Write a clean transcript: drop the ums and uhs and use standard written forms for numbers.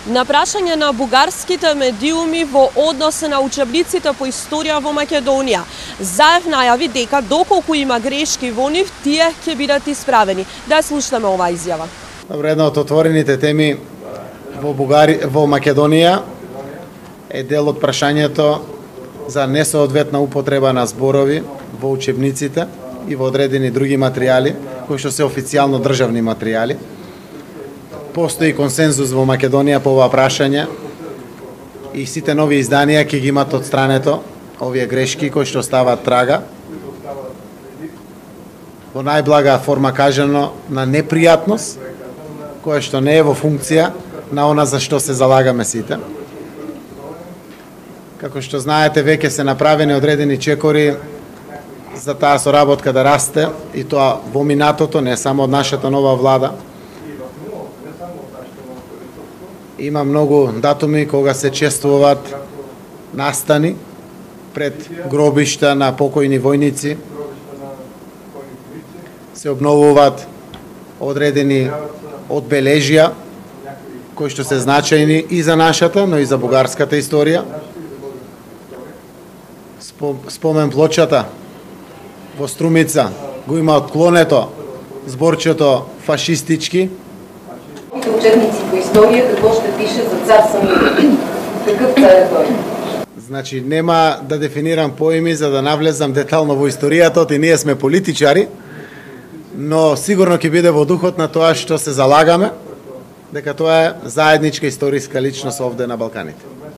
На прашање на бугарските медиуми во однос на учебниците по историја во Македонија, Заев најави дека доколку има грешки во нив, тие ќе бидат исправени. Да слушнеме оваа изјава. Добро, една од отворените теми во Македонија е дел од прашањето за несоодветна употреба на зборови во учебниците и во одредени други материјали, кои што се официјално државни материјали. Постои консензус во Македонија по ова прашање и сите нови изданија ќе ги имат од странето овие грешки кои што стават трага. Во најблага форма кажано на непријатност, која што не е во функција на она за што се залагаме сите. Како што знаете, веќе се направени одредени чекори за таа соработка да расте, и тоа во минатото, не само од нашата нова влада. Има многу датуми кога се чествуваат настани пред гробишта на покојни војници. Се обновуваат одредени одбележја кои што се значајни и за нашата, но и за бугарската историја. Спомен плочата во Струмица го има отклонето зборчето фашистички. Учебници по историја какво ще пише за цар Самуил? Какъв цар е тој? Значи, нема да дефинирам поими за да навлезам детално во историјата, и ние сме политичари, но сигурно ќе биде во духот на тоа што се залагаме, дека тоа е заедничка историска личност овде на Балканите.